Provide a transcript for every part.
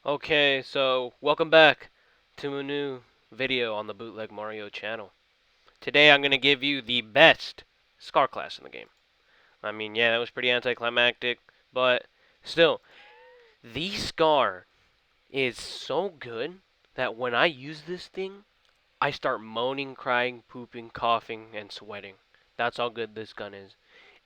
Okay, so welcome back to a new video on the Bootleg Mario channel. Today I'm going to give you the best Scar class in the game. I mean, yeah, that was pretty anticlimactic, but still, the Scar is so good that when I use this thing, I start moaning, crying, pooping, coughing, and sweating. That's how good this gun is.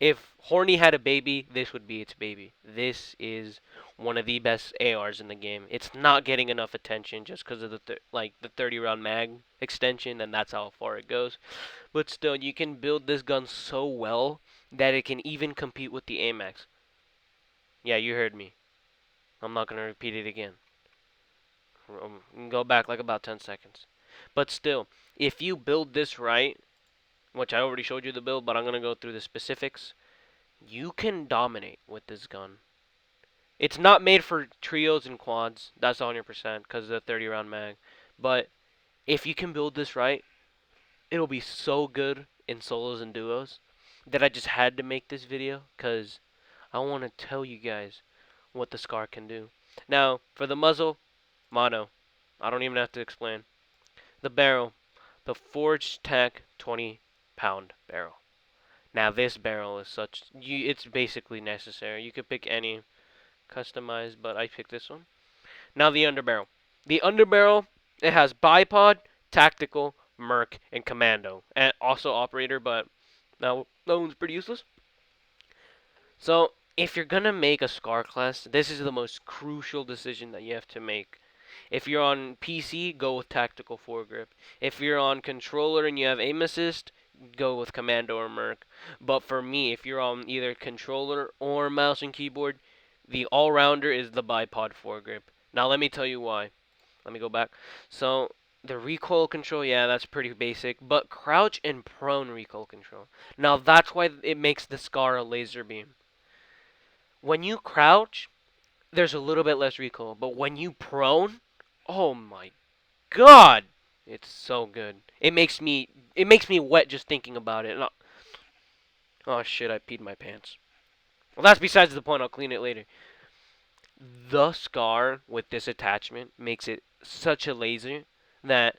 If Horny had a baby, this would be its baby. This is one of the best ARs in the game. It's not getting enough attention just because of the 30 round mag extension, and that's how far it goes. But still, you can build this gun so well that it can even compete with the AMAX. Yeah, you heard me. I'm not gonna repeat it again. Go back like about 10 seconds. But still, if you build this right, which I already showed you the build, but I'm gonna go through the specifics, you can dominate with this gun. It's not made for trios and quads. That's 100% because of the 30 round mag. But if you can build this right, it'll be so good in solos and duos that I just had to make this video because I want to tell you guys what the Scar can do. Now, for the muzzle, mono. I don't even have to explain. The barrel, the Forged Tech 20-pound barrel. Now this barrel is it's basically necessary. You could pick any customized, but I picked this one. Now the underbarrel. The underbarrel, it has bipod, tactical, merc, and commando, and also operator, but now that one's pretty useless. So if you're gonna make a Scar class, this is the most crucial decision that you have to make. If you're on PC, go with tactical foregrip. If you're on controller and you have aim assist, go with commando or merc. But for me, if you're on either controller or mouse and keyboard, the all-rounder is the bipod foregrip. Now let me tell you why. Let me go back. So the recoil control, yeah, that's pretty basic, but crouch and prone recoil control. Now that's why it makes the Scar a laser beam. When you crouch, there's a little bit less recoil, but when you prone, oh my god, it's so good. It makes me wet just thinking about it. Oh shit, I peed my pants. Well, that's besides the point. I'll clean it later. The Scar with this attachment makes it such a laser that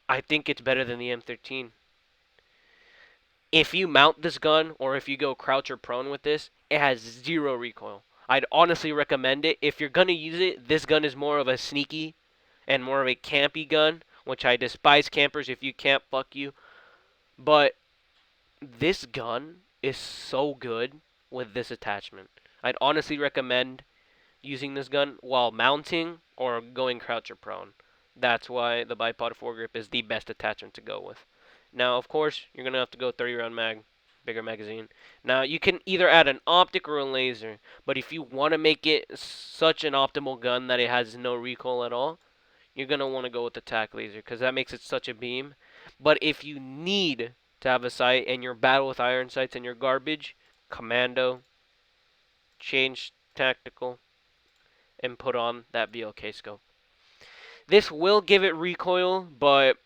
I think it's better than the M13. If you mount this gun or if you go crouch or prone with this, it has zero recoil. I'd honestly recommend it. If you're gonna use it, this gun is more of a sneaky and more of a campy gun, which I despise campers. If you camp, fuck you. But this gun is so good with this attachment. I'd honestly recommend using this gun while mounting or going crouch or prone. That's why the bipod foregrip is the best attachment to go with. Now, of course, you're going to have to go 30 round mag, bigger magazine. Now, you can either add an optic or a laser, but if you want to make it such an optimal gun that it has no recoil at all, you're going to want to go with the tac laser because that makes it such a beam. But if you need to have a sight and you're battle with iron sights and you're garbage, commando, change tactical, and put on that VLK scope. This will give it recoil, but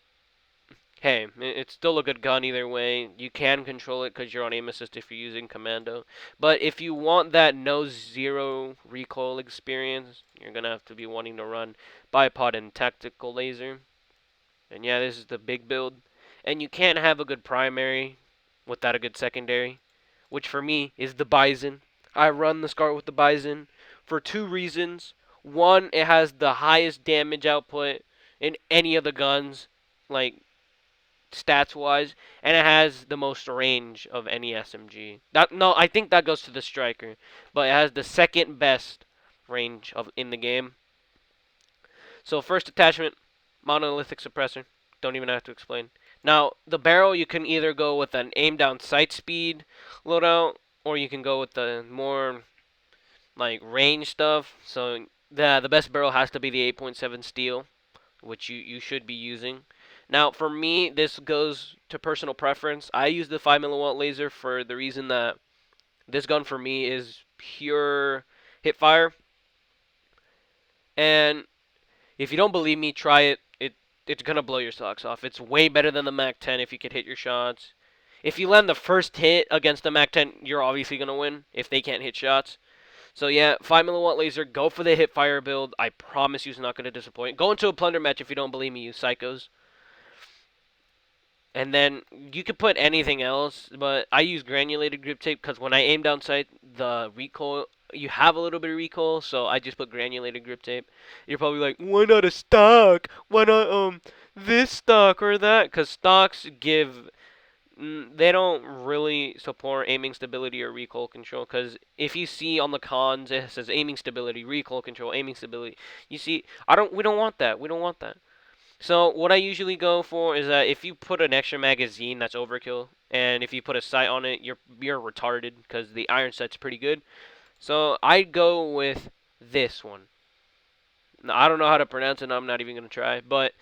hey, it's still a good gun either way. You can control it because you're on aim assist if you're using commando. But if you want that no zero recoil experience, you're going to have to be wanting to run bipod and tactical laser. And yeah, this is the big build. And you can't have a good primary without a good secondary, which for me is the Bison. I run the Scar with the Bison for two reasons. One, it has the highest damage output in any of the guns, like stats wise, and it has the most range of any SMG. I think that goes to the Striker, but it has the second best range of in the game. So first attachment, monolithic suppressor. Don't even have to explain. Now the barrel, you can either go with an aim down sight speed loadout, or you can go with the more like range stuff. So the best barrel has to be the 8.7 steel, which you should be using. Now for me, this goes to personal preference. I use the 5 milliwatt laser for the reason that this gun for me is pure hip fire. And if you don't believe me, try it. It's gonna blow your socks off. It's way better than the Mac 10 if you could hit your shots. If you land the first hit against the Mac 10, you're obviously gonna win if they can't hit shots. So yeah, 5 milliwatt laser. Go for the hip fire build. I promise you, it's not going to disappoint. Go into a plunder match if you don't believe me, you psychos. And then you could put anything else, but I use granulated grip tape because when I aim down sight, the recoil, you have a little bit of recoil, so I just put granulated grip tape. You're probably like, why not a stock? Why not this stock or that? Because stocks give, they don't really support aiming stability or recoil control. Because if you see on the cons, it says aiming stability, recoil control, aiming stability. You see, we don't want that. We don't want that. So what I usually go for is that if you put an extra magazine, that's overkill, and if you put a sight on it, you're retarded because the iron sight's pretty good. So I'd go with this one. Now, I don't know how to pronounce it. I'm not even gonna try. But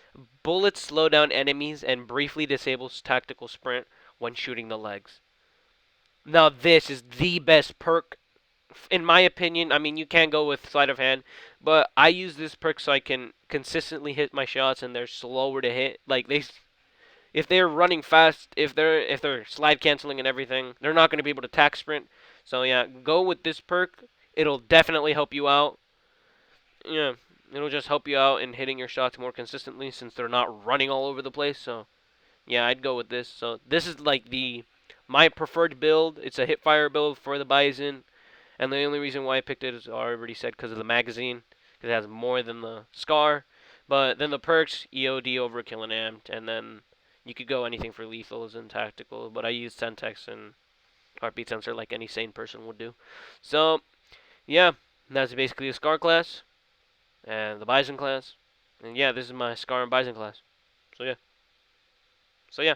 bullets slow down enemies and briefly disables tactical sprint when shooting the legs. Now this is the best perk in my opinion. I mean, you can go with sleight of hand, but I use this perk so I can consistently hit my shots, and they're slower to hit. Like if they're running fast, if they're slide canceling and everything, they're not going to be able to tack sprint. So yeah, go with this perk. It'll definitely help you out. Yeah, it'll just help you out in hitting your shots more consistently since they're not running all over the place. So yeah, I'd go with this. So this is like the my preferred build. It's a hip fire build for the Bison. And the only reason why I picked it is I already said because of the magazine, because it has more than the Scar. But then the perks, EOD, Overkill, and Amped, and then you could go anything for lethals and tactical. But I used Sentex and heartbeat sensor like any sane person would do. So yeah, that's basically the Scar class and the Bison class. And yeah, this is my Scar and Bison class. So yeah. So yeah.